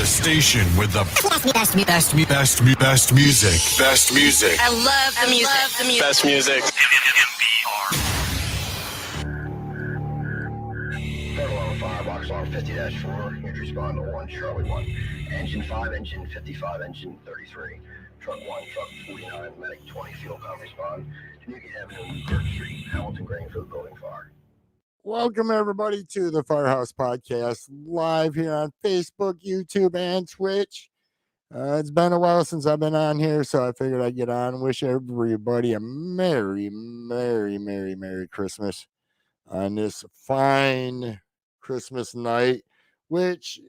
station with the best music. Best music. I love the music. Best music. Federal 5, Oxnard 50-4, entry respond to 1, Charlie 1. Engine 5, engine 55, engine 33. Truck 1, truck 49, medic 20, fuel com respond. To Newgate Avenue, 3rd Street, Hamilton Greenfield building fire. Welcome, everybody, to the Firehouse Podcast, live here on Facebook, YouTube, and Twitch. It's been a while since I've been on here, so I figured I'd get on. Wish everybody a merry Christmas on this fine Christmas night, which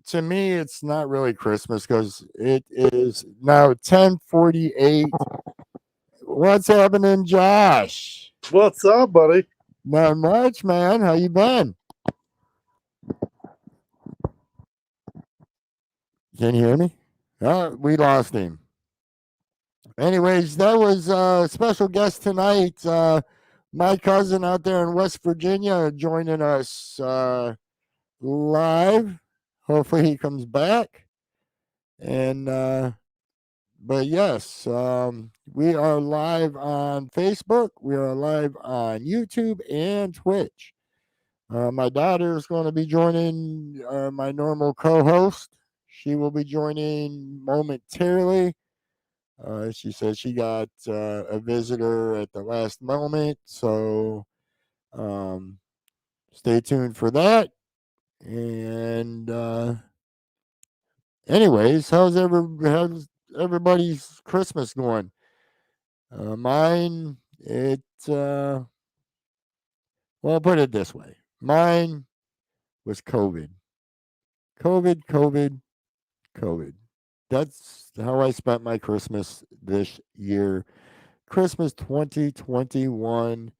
to me, it's not really Christmas because it is now 10:48. What's happening, Josh? What's up, buddy? Not much, man. How you been? Can you hear me? Oh, we lost him. Anyways, that was a special guest tonight. My cousin out there in West Virginia joining us live. Hopefully he comes back. And but yes, we are live on Facebook. We are live on YouTube and Twitch. My daughter is going to be joining my normal co-host. She will be joining momentarily. She said she got a visitor at the last moment, so stay tuned for that. And anyways, how's everybody's Christmas going? Mine, well, I'll put it this way. Mine was COVID. COVID. That's how I spent my Christmas this year. Christmas 2021.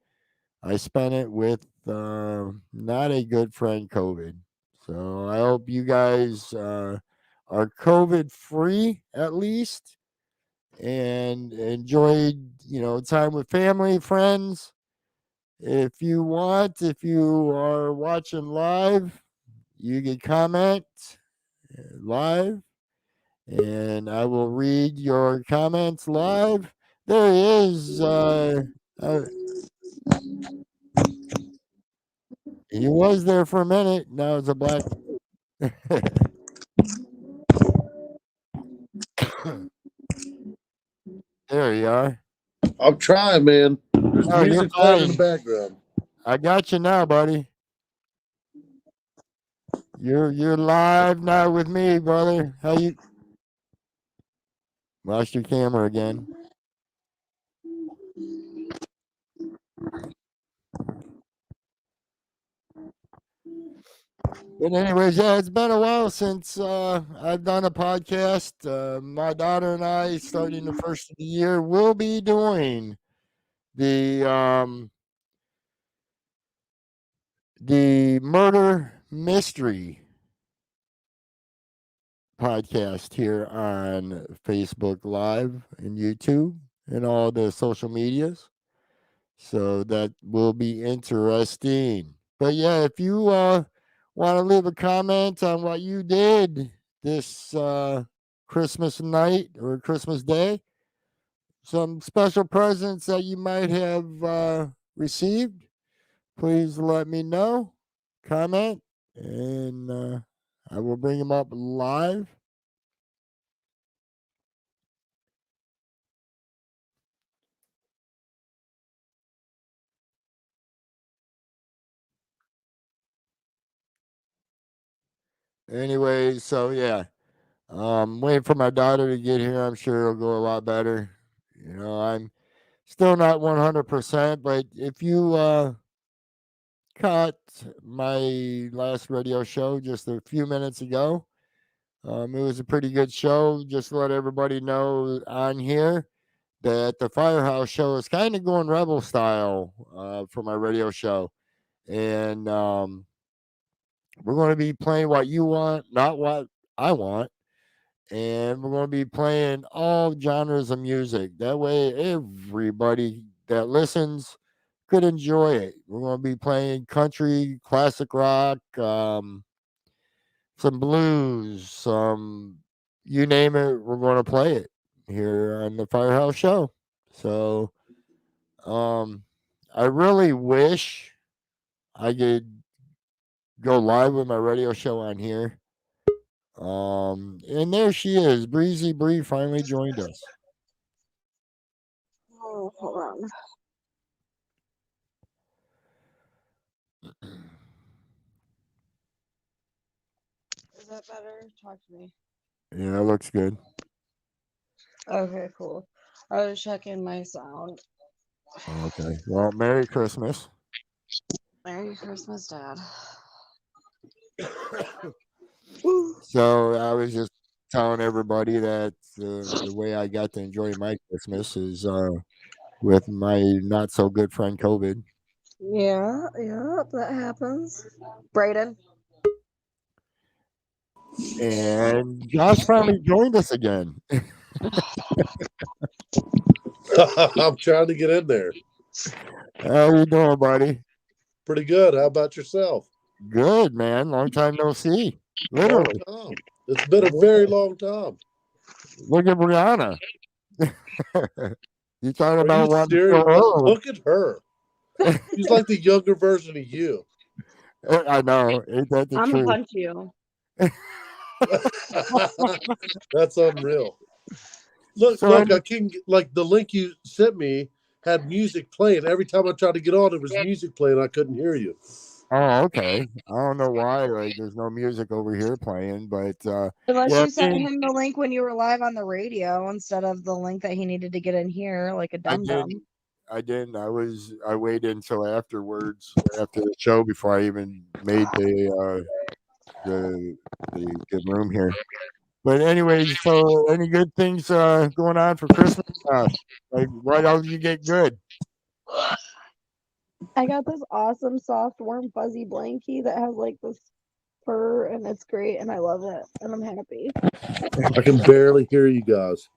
I spent it with not a good friend, COVID. So I hope you guys are COVID free at least and enjoyed, time with family, friends. If you are watching live, you can comment live and I will read your comments live. There he is. He was there for a minute. Now it's a black. There you are. I'm trying, man. There's music playing in the background. I got you now, buddy. You're live now with me, brother. How you? Lost your camera again. But anyways, yeah, it's been a while since I've done a podcast. My daughter and I, starting the first of the year, will be doing the murder mystery podcast here on Facebook Live and YouTube and all the social medias. So that will be interesting. But yeah, if you want to leave a comment on what you did this Christmas night or Christmas Day, some special presents that you might have received, please let me know. Comment, and I will bring them up live. Anyway, so yeah, waiting for my daughter to get here. I'm sure it'll go a lot better. I'm still not 100%, but if you caught my last radio show just a few minutes ago, it was a pretty good show. Just to let everybody know on here that the Firehouse show is kind of going rebel style for my radio show. And we're going to be playing what you want, not what I want. And we're going to be playing all genres of music. That way, everybody that listens could enjoy it. We're going to be playing country, classic rock, some blues, some you name it, we're going to play it here on the Firehouse Show. So, I really wish I could go live with my radio show on here. And there she is, Breezy Bree finally joined us. Oh, hold on. Is that better? Talk to me. Yeah, that looks good. Okay, cool. I was checking my sound. Okay. Well, Merry Christmas. Merry Christmas, Dad. So I was just telling everybody that the way I got to enjoy my Christmas is with my not so good friend COVID. Yeah, that happens. Brayden. And Josh finally joined us again. I'm trying to get in there. How you doing, buddy? Pretty good. How about yourself? Good, man. Long time no see. Literally. Long time. It's been a very long time. Look at Brianna. You talking Are about you one? serious? Look at her. She's like the younger version of you. I know. Ain't that the I'm truth? gonna punch you. That's unreal. Look, So look, I can like the link you sent me had music playing. Every time I tried to get on, it was music playing. I couldn't hear you. Oh, okay. I don't know why. Like, there's no music over here playing, but Unless yeah, you sent him the link when you were live on the radio instead of the link that he needed to get in here, like a I dum dum. didn't. I waited until afterwards, after the show, before I even made the good room here. But anyways, so any good things going on for Christmas? Like, what else you get good? I got this awesome, soft, warm, fuzzy blankie that has like this fur, and it's great, and I love it, and I'm happy. I can barely hear you guys.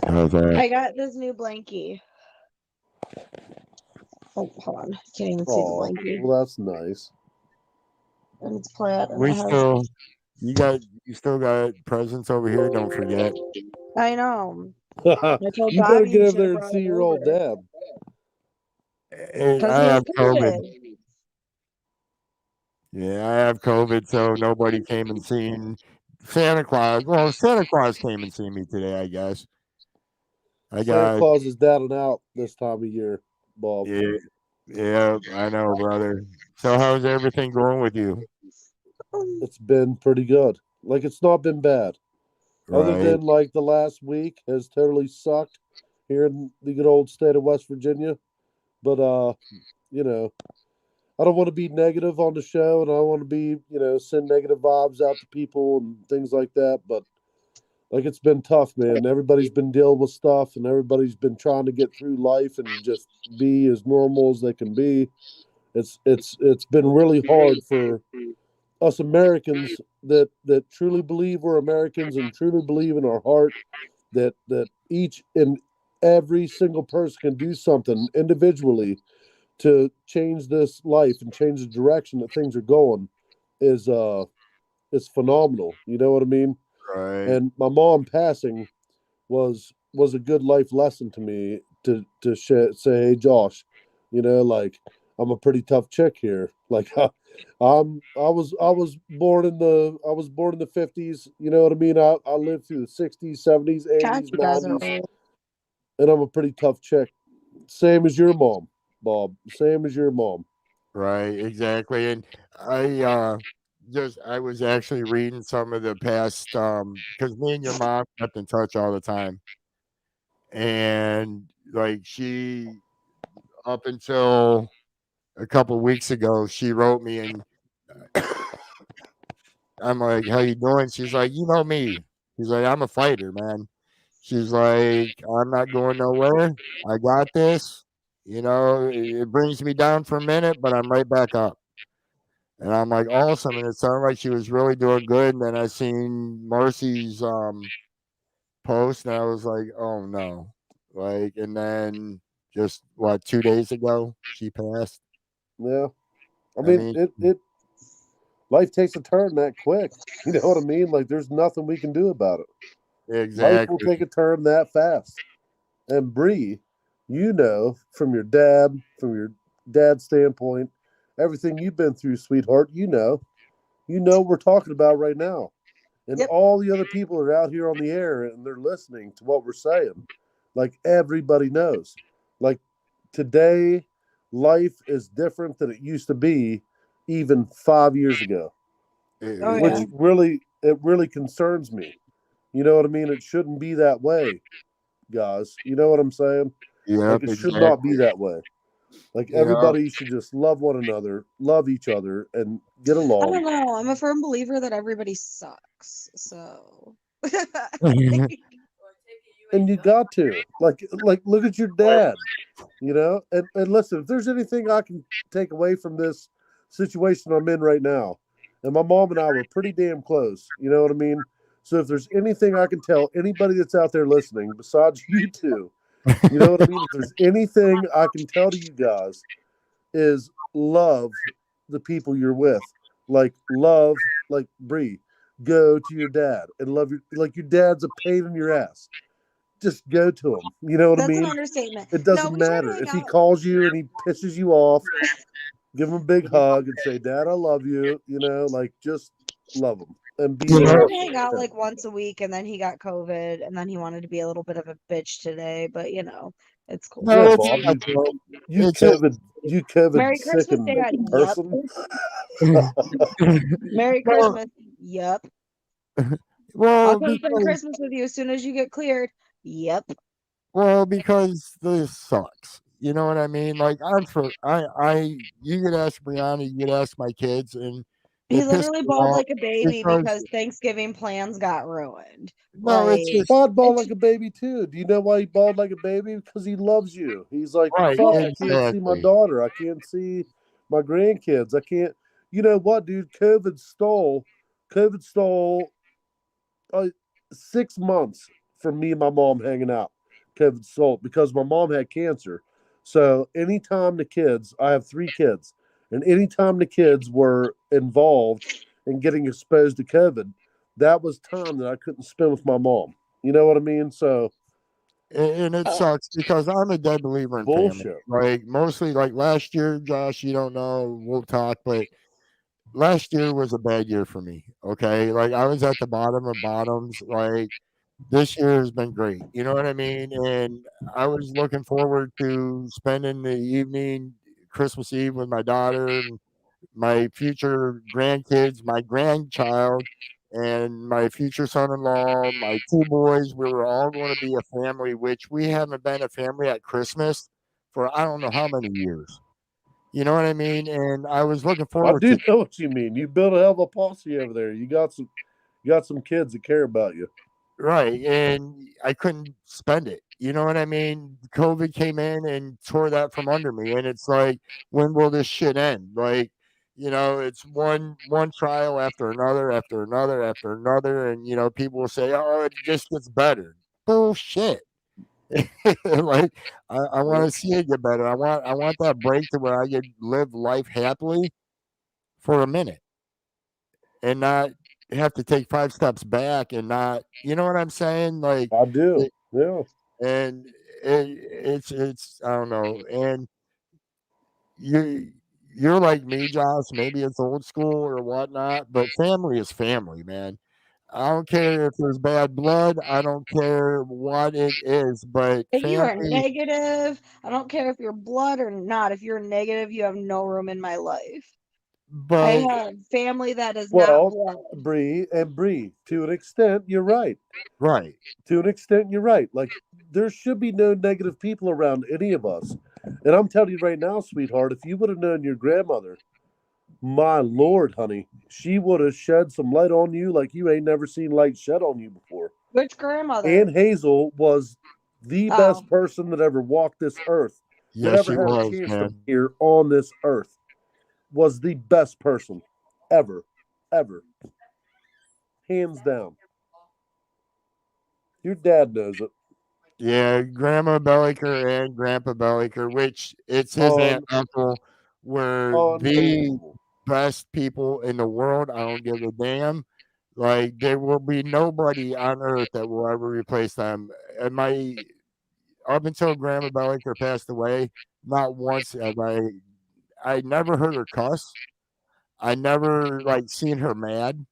Okay. I got this new blankie. Oh, hold on. Can't even see the blankie. Well, that's nice. And it's plaid. And We it has... you still got presents over here. Don't forget. I know. You better get over there and see your old dad. I have COVID. Yeah, I have COVID, so nobody came and seen Santa Claus. Well, Santa Claus came and seen me today, I guess. Santa Claus is down and out this time of year, Bob. Yeah, I know, brother. So how's everything going with you? It's been pretty good. Like, it's not been bad. Right. Other than, like, the last week has totally sucked here in the good old state of West Virginia. But, you know, I don't want to be negative on the show, and I don't want to be, you know, send negative vibes out to people and things like that. But, like, it's been tough, man. Everybody's been dealing with stuff, and everybody's been trying to get through life and just be as normal as they can be. It's been really hard for us Americans that truly believe we're Americans and truly believe in our heart that each and every single person can do something individually to change this life and change the direction that things are going is phenomenal. You know what I mean? Right. And my mom passing was a good life lesson to me to say, hey, Josh, you know, like, I'm a pretty tough chick here. Like, I was born in the 50s. You know what I mean? I lived through the 60s, 70s, 80s, 90s, and I'm a pretty tough chick. Same as your mom, Bob. Same as your mom. Right, exactly. And I was actually reading some of the past because me and your mom kept in touch all the time, and like she up until a couple of weeks ago, she wrote me and I'm like, "How you doing?" She's like, "You know me." She's like, "I'm a fighter, man." She's like, "I'm not going nowhere. I got this. You know, it brings me down for a minute, but I'm right back up." And I'm like, awesome. And it sounded like she was really doing good. And then I seen Marcy's post and I was like, oh no. Like, and then just 2 days ago she passed. Yeah. I mean it life takes a turn that quick. You know what I mean? Like there's nothing we can do about it. Life will Exactly. take a turn that fast. And Bree, you know from your dad's standpoint, everything you've been through, sweetheart, you know we're talking about right now. And Yep. all the other people are out here on the air and they're listening to what we're saying. Like everybody knows. Like today, life is different than it used to be even 5 years ago, Oh, It- which yeah. really concerns me. You know what I mean? It shouldn't be that way, guys. You know what I'm saying? Like Yep, it should not be exactly. that way. Like You know, everybody should just love one another, love each other, and get I along. don't know. I'm a firm believer that everybody sucks. So. And you got to like look at your dad, you know. And listen, if there's anything I can take away from this situation I'm in right now, and my mom and I were pretty damn close. You know what I mean? So if there's anything I can tell anybody that's out there listening, besides you two, you know what I mean? If there's anything I can tell to you guys, is love the people you're with. Like love, like Bree, go to your dad and love your dad's a pain in your ass. Just go to him. You know what I That's an mean? understatement. It No, doesn't we try to matter. hang If he out. calls you and he pisses you off, give him a big hug and say, Dad, I love you. You know, like just love him and be You We there. try know, to hang out Yeah. like once a week, and then he got COVID, and then he wanted to be a little bit of a bitch today, but it's cool. Yeah, no, it's Bob, not, bro. you It's just COVID Merry Christmas, sickened Dad. Yup. person. Merry well, Christmas. Yup. I'll well, come spend because Christmas with you as soon as you get cleared. Yup. because this sucks. You know what I mean? Like you could ask Brianna, you could ask my kids, and He it pissed literally me bawled off like a baby because because Thanksgiving plans got ruined. no, Like, it's just Bod bawled it's like a baby too. Do you know why he bawled like a baby? Because he loves you. He's like, right, fuck, I can't see my exactly. daughter. I can't see my grandkids. I can't. You know what, dude? COVID stole 6 months from me and my mom hanging out. COVID stole it because my mom had cancer. So anytime the kids, I have 3 kids, and anytime the kids were involved in getting exposed to COVID, that was time that I couldn't spend with my mom. You know what I mean? So And it sucks because I'm a dead believer in family. bullshit. Like mostly, like last year, Josh, you don't know, we'll talk, but last year was a bad year for me. Okay, like I was at the bottom of bottoms. Like this year has been great. You know what I mean? And I was looking forward to spending the evening, Christmas Eve, with my daughter and my future grandkids, my grandchild, and my future son-in-law, my 2 boys. We were all going to be a family, which we haven't been a family at Christmas for I don't know how many years. You know what I mean? And I was looking I forward do to know what you mean. You built a hell of a posse over there. You got some kids that care about you. right, and I couldn't spend it. You know what I mean? COVID came in and tore that from under me, and it's like, when will this shit end? Like, it's one trial after another, after another, after another, and people will say, "Oh, it just gets better." Bullshit. Like, I want to see it get better. I want that break to where I could live life happily for a minute and not have to take 5 steps back and not, you know what I'm saying? Like, I do. it, Yeah. and it's I don't know. And you you're like me, Josh. Maybe it's old school or whatnot, but family is family, man. I don't care if there's bad blood. I don't care what it is, but if you are family. negative, I don't care if you're blood or not. If you're negative, you have no room in my life. I But have family that is not Well, blood. Bree, to an extent, you're right. right, To an extent, you're right. Like, there should be no negative people around any of us. And I'm telling you right now, sweetheart, if you would have known your grandmother, my Lord, honey, she would have shed some light on you like you ain't never seen light shed on you before. Which grandmother? Aunt Hazel was the Oh. best person that ever walked this earth, that yes, she ever had a was, chance to man. be here on this earth. Was the best person ever, ever. Hands down. Your dad knows it. Yeah, Grandma Belliker and Grandpa Belliker, which it's his aunt Un- and uncle, were the Unbelievable. best people in the world. I don't give a damn. Like there will be nobody on earth that will ever replace them. And up until Grandma Bellicker passed away, not once have I never heard her cuss. I never like seen her mad.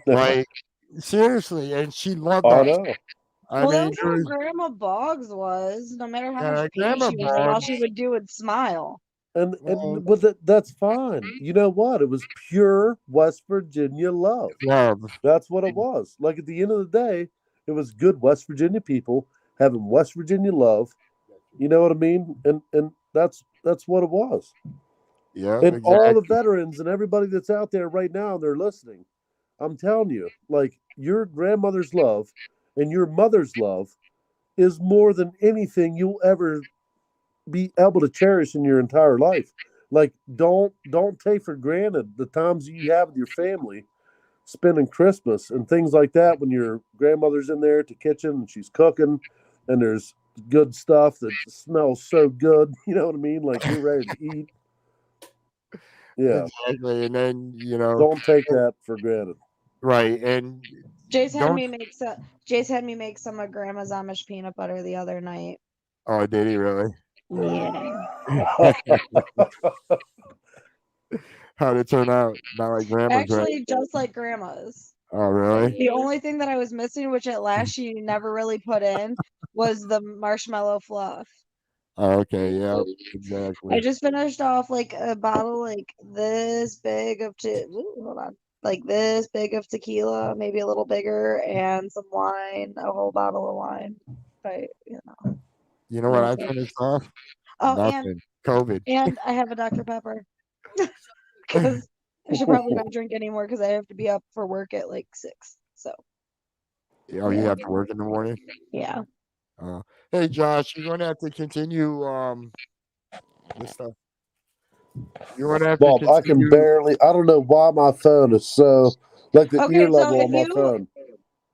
Like seriously, and she loved I us. know. I Well, mean, that's how Grandma Boggs was. No matter how Yeah, much pain Grandma she was in, all Boggs. she would do would smile. And Well, but that's fine. You know what? It was pure West Virginia love. love. That's what it was. Like at the end of the day, it was good West Virginia people having West Virginia love. You know what I mean? And that's what it was. Yeah, And all the exactly. veterans and everybody that's out there right now, they're listening. I'm telling you, like your grandmother's love and your mother's love is more than anything you'll ever be able to cherish in your entire life. Like don't take for granted the times you have with your family spending Christmas and things like that when your grandmother's in there at the kitchen and she's cooking and there's good stuff that smells so good. You know what I mean? Like you're ready to eat. Yeah. Exactly. And then, Don't take that for granted. right. And Jace had don't, me make some. Jace had me make some of Grandma's Amish peanut butter the other night. oh, did he really? Yeah. How'd it turn out? Not like grandma's, right? Actually, just like Grandma's. Oh, really? The only thing that I was missing, which at last she never really put in, was the marshmallow fluff. Oh, okay. Yeah, I exactly. just finished off like a bottle like this big of hold on. Like this big of tequila, maybe a little bigger, and some wine, a whole bottle of wine. But You know what I finished off? Oh, Nothing. COVID. and I have a Dr. Pepper. Because I should probably not drink anymore because I have to be up for work at like 6. So Oh, you have to work in the morning? yeah. Hey, Josh, you're going to have to continue this stuff. You're going to have Bob, to I can continue. barely. I don't know why my phone is so like the Okay, ear so level if on my phone.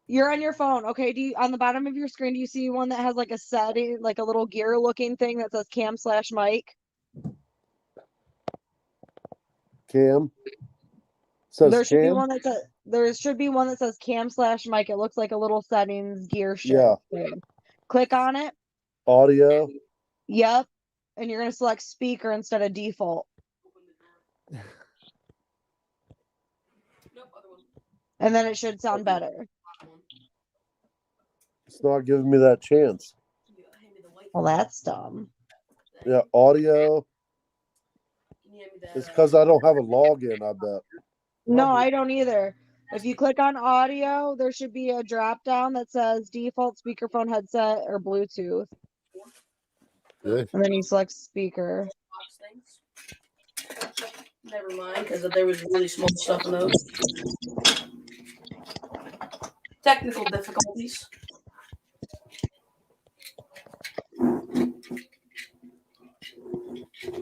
You're on your phone, okay? Do you on the bottom of your screen? Do you see one that has like a setting, like a little gear-looking thing that says cam/mic? Cam says There should be Cam. one that says there should be one that says cam/mic. It looks like a little settings gear shift Yeah. thing. Click on it. Audio. Yep. And you're gonna select speaker instead of default. And then it should sound better. It's not giving me that chance. Well, that's dumb. Yeah, audio. It's because I don't have a login, I bet. No, I don't either. If you click on audio, there should be a drop down that says default speakerphone headset or Bluetooth. Good. And then you select speaker. Never mind, because there was really small stuff in those. Technical difficulties.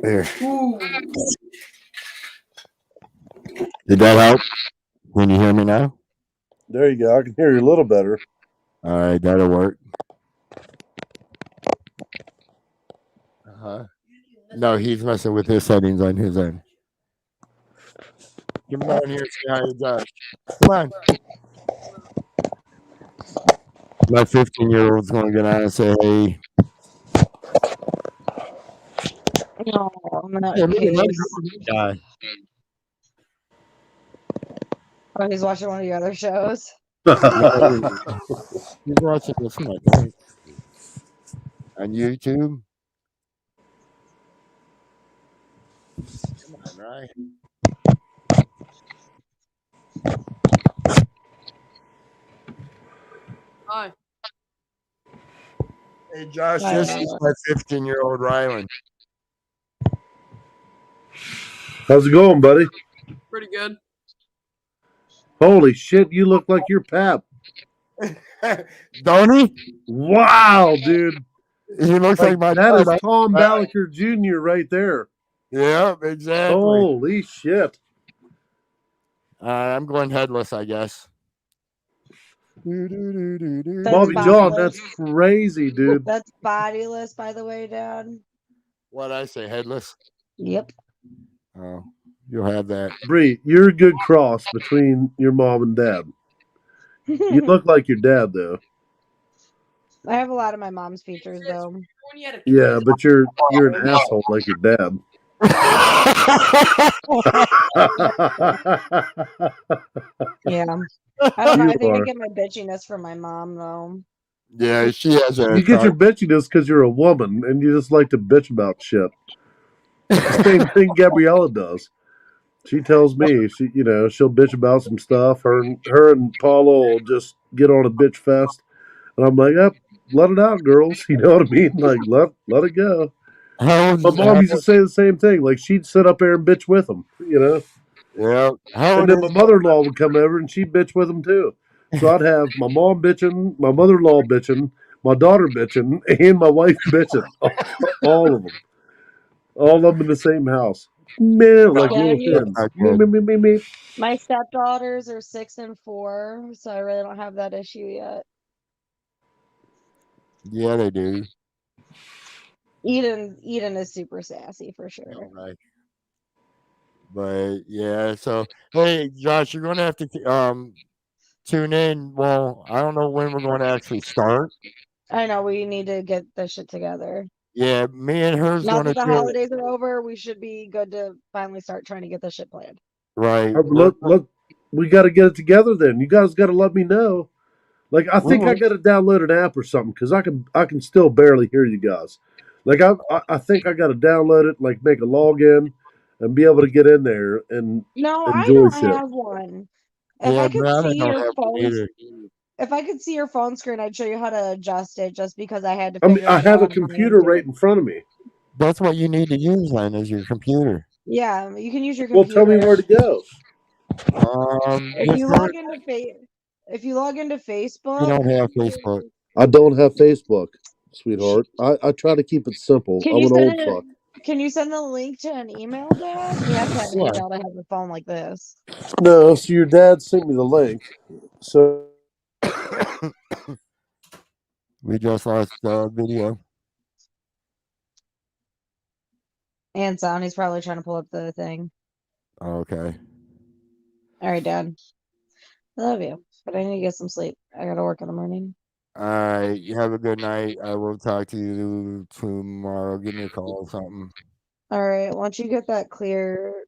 There. Ooh. Did that help? Can you hear me now? There you go. I can hear you a little better. All right, that'll work. Uh-huh. No, he's messing with his settings on his end. Come on here, say hi to Josh. Come on. My 15-year-old's going to get on and say, hey. No, I'm not. Hey, look at that guy. Oh, he's watching one of your other shows. He's watching this one on YouTube. Come on, right? Hi. Hey, Josh, Hi, this Rylan. is my 15-year-old Rylan. How's it going, buddy? Pretty good. Holy shit, you look like your pap. Don't he? Wow, dude. He looks like my that dad. is Tom Balliker Jr. right there. Yeah, exactly. Holy shit. I'm going headless, I guess. That's Bobby John, bodiless. that's crazy, dude. That's bodiless, by the way, Dad. What I say, headless? Yep. Oh, You'll have that. Bree, you're a good cross between your mom and dad. You look like your dad, though. I have a lot of my mom's features though. When you had a Yeah, kid. but you're an asshole like your dad. Yeah. I don't know. I You think I are. get my bitchiness from my mom though. Yeah, she has a. You get your bitchiness because you're a woman and you just like to bitch about shit. Same thing Gabriella does. She tells me she'll bitch about some stuff. Her and Paula will just get on a bitch fest, and I'm like, let it out, girls. You know what I mean? Like let it go. How My mom used to say the same thing. Like she'd sit up there and bitch with them, Yeah. How And it then my is? mother-in-law would come over and she'd bitch with them too. So I'd have my mom bitching, my mother-in-law bitching, my daughter bitching, and my wife bitching. All of them. All of them in the same house. Man, like Yeah, I little mean, hens. Me, me, me, me, me. my stepdaughters are 6 and 4, so I really don't have that issue yet. Yeah, they do. Eden is super sassy for sure. Right. But yeah, so hey, Josh, you're going to have to tune in. Well, I don't know when we're going to actually start. I know we need to get this shit together. Yeah, me and her's Now going that to the do it. holidays are over, we should be good to finally start trying to get this shit planned. Right. Look, we got to get it together then. You guys got to let me know. Like I think I got to download an app or something because I can still barely hear you guys. Like I think I got to download it, like make a login, and be able to get in there and No, I enjoy don't shit. have one. If Yeah, I could Brandon see don't your have one phone, either. if I could see your phone screen, I'd show you how to adjust it. Just because I had to I mean, figure I it have a out on my computer own. right in front of me. That's what you need to use, then, is your computer. Yeah, you can use your Well, tell me computer. where to go. If Just you go log to- into if you log into you Facebook, don't have Facebook. I don't have Facebook, sweetheart. I try to keep it simple. can I'm you an send old it? fuck. Can you send the link to an email, Dad? You have to have an Yeah. email to have a phone like this. No, so your dad sent me the link. So We just lost video. And sound. He's probably trying to pull up the thing. Okay. All right, Dad. I love you, but I need to get some sleep. I gotta work in the morning. All right. You have a good night. I will talk to you tomorrow. Give me a call or something. All right. Once you get that clear,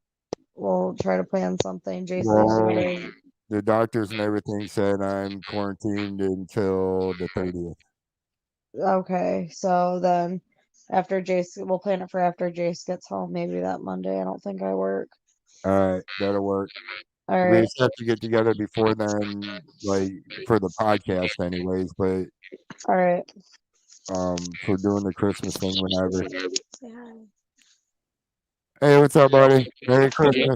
we'll try to plan something. Jason, Well, the doctors and everything said I'm quarantined until the 30th. okay. So then, after Jace, we'll plan it for after Jace gets home. Maybe that Monday. I don't think I work. All right. That'll work. All We right. just have to get together before then, like for the podcast, anyways. But All right. for doing the Christmas thing whenever. Yeah. Hey, what's up, buddy? Merry Christmas.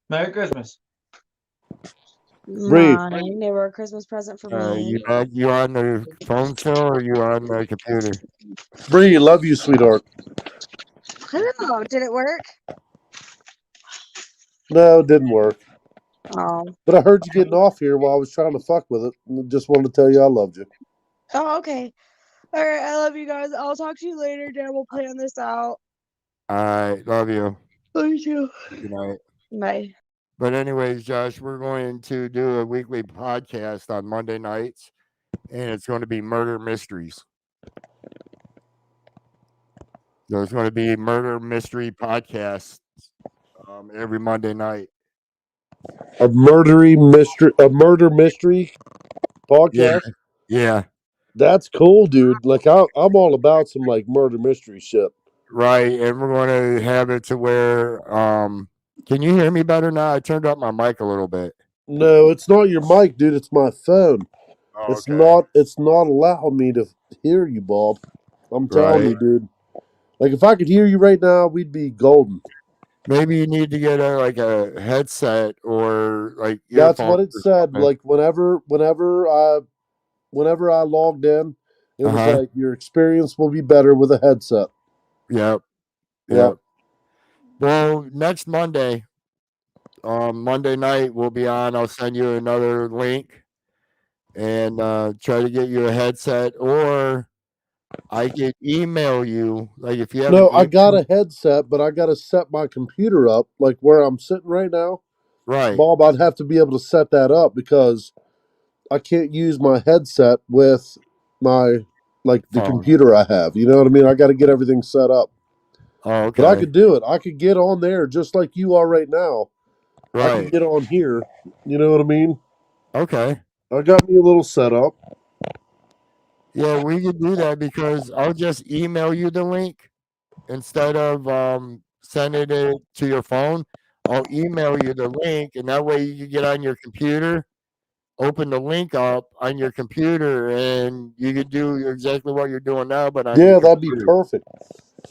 Merry Christmas. Bree. Mine. They were a Christmas present for me. You on the phone still or you on the computer? Bree, love you, sweetheart. Oh, did it work? No, it didn't work. Oh. But I heard you getting off here while I was trying to fuck with it. And just wanted to tell you I loved you. Oh, okay. All right. I love you guys. I'll talk to you later, Dad. We'll plan this out. All right, love you. Love you too. Good night. Bye. But anyways, Josh, we're going to do a weekly podcast on Monday nights, and it's going to be murder mysteries. There's going to be murder mystery podcasts every Monday night. A murder mystery podcast. Yeah. That's cool, dude. Like I'm all about some like murder mystery shit. Right, and we're going to have it to where can you hear me better now? I turned up my mic a little bit. No, it's not your mic, dude. It's my phone. Oh, It's not allowing me to hear you, Bob. I'm telling you, dude. Like if I could hear you right now, we'd be golden. Maybe you need to get a headset or like That's what earphones it or said. something. Like whenever I logged in, it was like your experience will be better with a headset. Yep. Well, next Monday, Monday night we'll be on. I'll send you another link and try to get you a headset or I could email you. Like if you have No, an I got email, a headset, but I got to set my computer up like where I'm sitting right now. right? Bob, I'd have to be able to set that up because I can't use my headset with my like the Phone. computer I have. You know what I mean? I got to get everything set up. Oh, But I okay. could do it. I could get on there just like you are right now. I can Right. get on here. You know what I mean? Okay. I got me a little setup. Yeah, we could do that because I'll just email you the link instead of sending it to your phone. I'll email you the link, and that way you can get on your computer, open the link up on your computer, and you could do exactly what you're doing now, but on your Yeah, that'd be computer. perfect.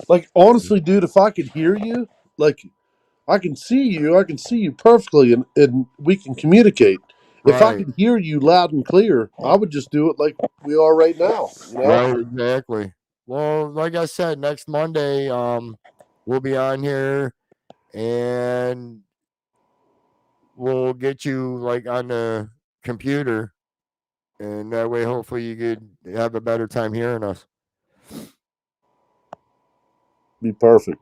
Like honestly, dude, if I could hear you, like I can see you perfectly, and we can communicate. If I Right. could hear you loud and clear, I would just do it like we are right now. You know? Right. Exactly. Well, like I said, next Monday, we'll be on here and we'll get you like on the computer, and that way, hopefully, you could have a better time hearing us. Be perfect.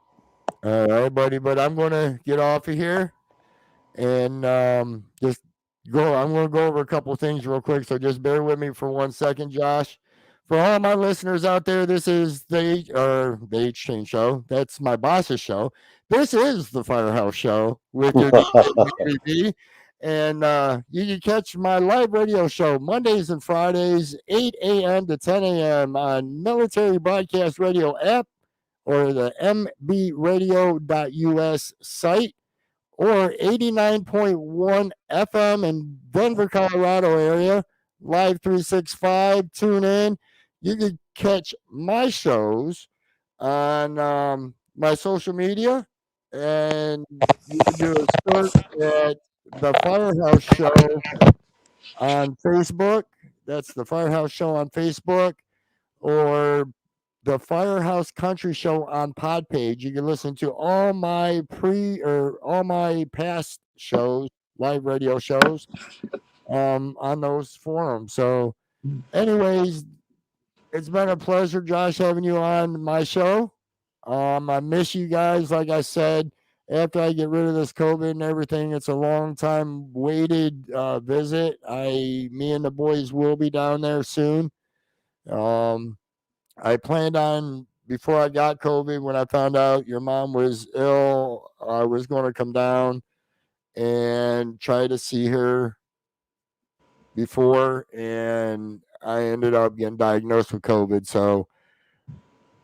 All right, buddy. But I'm gonna get off of here and just go. I'm gonna go over a couple things real quick, so just bear with me for 1 second, Josh. For all my listeners out there, this is the H-Chain Show. That's my boss's show. This is the Firehouse Show with your DJ, and you can catch my live radio show Mondays and Fridays, 8 a.m. to 10 a.m. on Military Broadcast Radio app or the mbradio.us site or 89.1 FM in Denver, Colorado area, Live 365. Tune in. You can catch my shows on my social media, and you can do a search at the Firehouse Show on Facebook. That's the Firehouse Show on Facebook, or the Firehouse Country Show on Podpage. You can listen to all my all my past shows, live radio shows, on those forums. So, anyways, it's been a pleasure, Josh, having you on my show. I miss you guys. Like I said, after I get rid of this COVID and everything, it's a long time waited visit. Me and the boys will be down there soon. Um, I planned on before I got COVID, when I found out your mom was ill, I was going to come down and try to see her before, and I ended up getting diagnosed with COVID. So,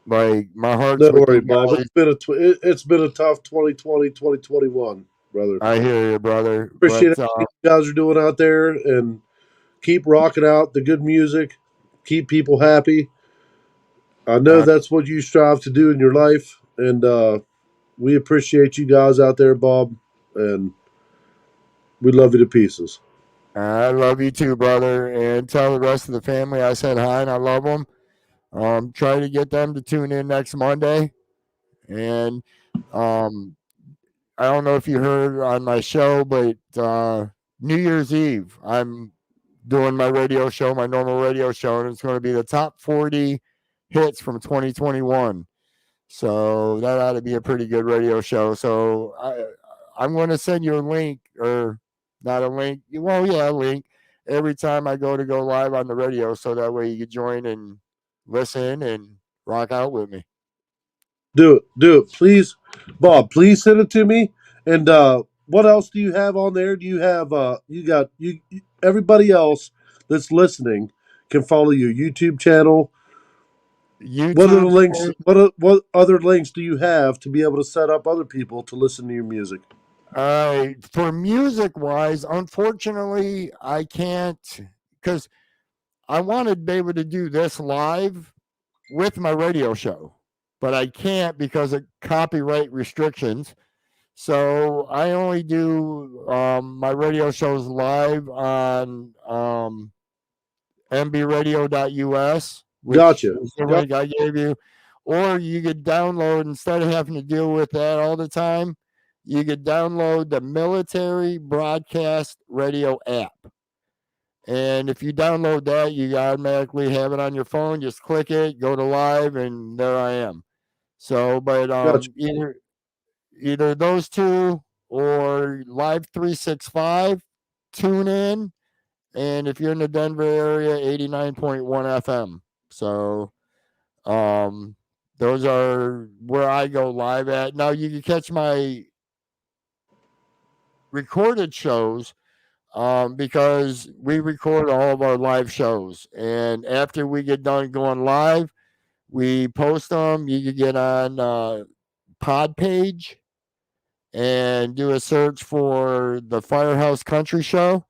like, my heart's Don't with worry, you Bob. guys. It's been a tough 2020, 2021, brother. I hear you, brother. Appreciate But everything you guys are doing out there, and keep rocking out the good music. Keep people happy. I know I, that's what you strive to do in your life, and we appreciate you guys out there, Bob, and we love you to pieces. I love you too, brother. And tell the rest of the family I said hi and I love them. Try to get them to tune in next Monday. And um, I don't know if you heard on my show, but New Year's Eve, I'm doing my radio show, my normal radio show, and it's going to be the top 40 hits from 2021. So that ought to be a pretty good radio show. So I'm going to send you a link, or not a link. Well, yeah, a link every time I go live on the radio, so that way you can join and listen and rock out with me. Do it, please, Bob. Please send it to me. And what else do you have on there? Do you have everybody else that's listening can follow your YouTube channel? What are the YouTube, links? What other links do you have to be able to set up other people to listen to your music? for music wise, unfortunately, I can't, because I wanted to be able to do this live with my radio show, but I can't because of copyright restrictions. So I only do my radio shows live on mbradio.us, which Gotcha. is the link I gave you. Or you could download, instead of having to deal with that all the time, you could download the Military Broadcast Radio app. And if you download that, you automatically have it on your phone. Just click it, go to live, and there I am. So, but Gotcha. either those two or Live 365, tune in, and if you're in the Denver area, 89.1 FM. So, those are where I go live at. Now you can catch my recorded shows because we record all of our live shows, and after we get done going live, we post them. You can get on Pod Page and do a search for the Firehouse Country Show,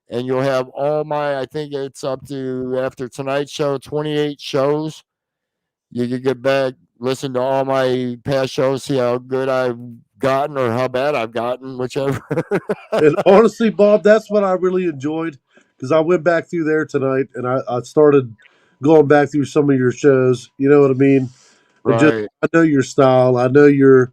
and you'll have all my, I think it's up to, after tonight's show, 28 shows. You can get back, listen to all my past shows, see how good I've gotten or how bad I've gotten, whichever. And honestly, Bob, that's what I really enjoyed because I went back through there tonight and I started going back through some of your shows. You know what I mean? And just Right. I know your style. I know your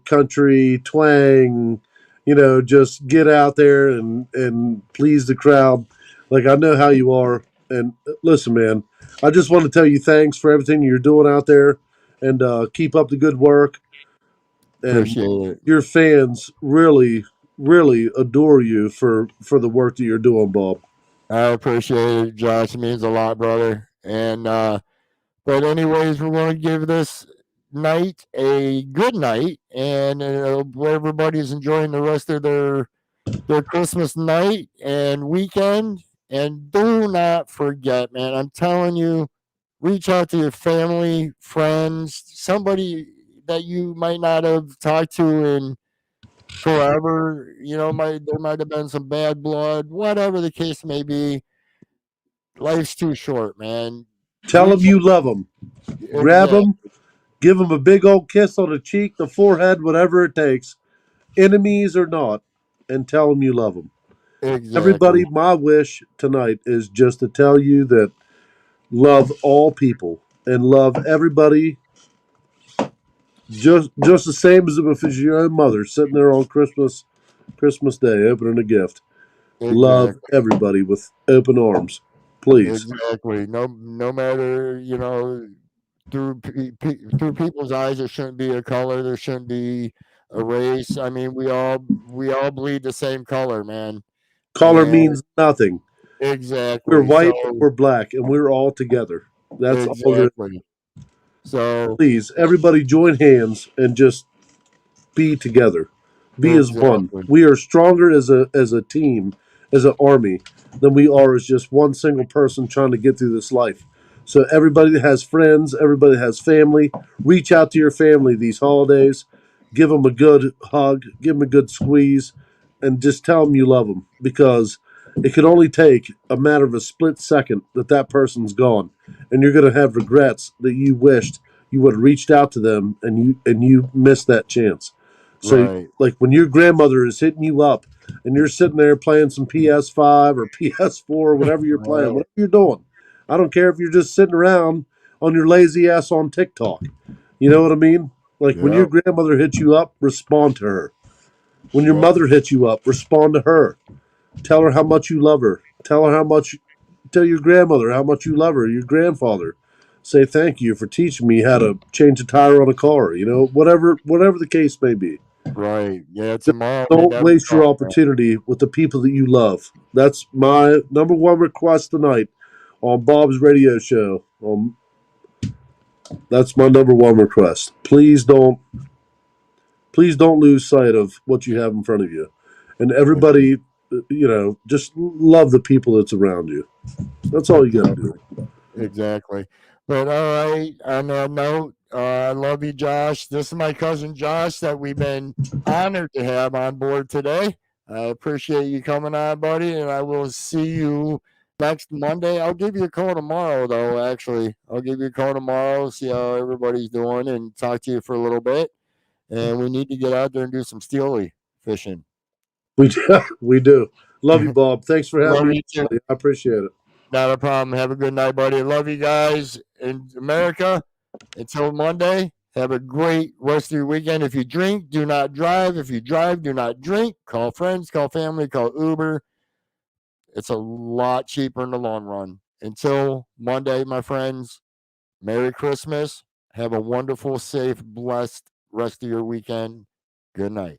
country twang. You know, just get out there and please the crowd. Like I know how you are. And listen, man, I just want to tell you thanks for everything you're doing out there, and keep up the good work. And Appreciate it. your fans really, really adore you for the work that you're doing, Bob. I appreciate it, Josh. It means a lot, brother. And but anyways, we're going to give this night a good night, and everybody's enjoying the rest of their Christmas night and weekend. And do not forget, man, I'm telling you, reach out to your family, friends, somebody that you might not have talked to in forever. You know, there might have been some bad blood, whatever the case may be. Life's too short, man. Tell them Reach you love them. Grab exactly, them, give them a big old kiss on the cheek, the forehead, whatever it takes, enemies or not, and tell them you love them. exactly, Everybody, my wish tonight is just to tell you that love all people and love everybody just the same as if it's your own mother sitting there on Christmas Day opening a gift. Love exactly, everybody with open arms, please. exactly. No matter, you know, through people's eyes, there shouldn't be a color. There shouldn't be a race. I mean, we all bleed the same color, man. Color And means nothing. We're exactly, white or so we're black, and we're all together. That's all there. exactly. So Please, everybody, join hands and just be together. Be as one. exactly, We are stronger as a team, as an army, than we are as just one single person trying to get through this life. So everybody that has friends, everybody that has family, reach out to your family these holidays. Give them a good hug, give them a good squeeze, and just tell them you love them because it could only take a matter of a split second that that person's gone, and you're going to have regrets that you wished you would have reached out to them and you missed that chance. So right, like when your grandmother is hitting you up and you're sitting there playing some PS5 or PS4 or whatever you're playing, right, whatever you're doing. I don't care if you're just sitting around on your lazy ass on TikTok. You know what I mean? Like when your yep, grandmother hits you up, respond to her. When your yep, mother hits you up, respond to her. Tell her how much you love her. Tell your grandmother how much you love her, your grandfather. Say thank you for teaching me how to change a tire on a car, you know, whatever the case may be. right. Yeah, Just tomorrow may don't never waste your come, man. opportunity with the people that you love. That's my number one request tonight on Bob's radio show. That's my number one request. Please don't lose sight of what you have in front of you. And everybody, you know, just love the people that's around you. That's all you got to Exactly. do. Exactly. But all right, on that note, I love you, Josh. This is my cousin Josh that we've been honored to have on board today. I appreciate you coming on, buddy, and I will see you next Monday. I'll give you a call tomorrow, though, actually. I'll give you a call tomorrow, see how everybody's doing, and talk to you for a little bit. And we need to get out there and do some steely fishing. We do. Love you, Bob. Thanks for having Love me. you too. Buddy. I appreciate it. Not a problem. Have a good night, buddy. Love you guys in America. Until Monday, have a great rest of your weekend. If you drink, do not drive. If you drive, do not drink. Call friends, call family, call Uber. It's a lot cheaper in the long run. Until Monday, my friends, Merry Christmas. Have a wonderful, safe, blessed rest of your weekend. Good night.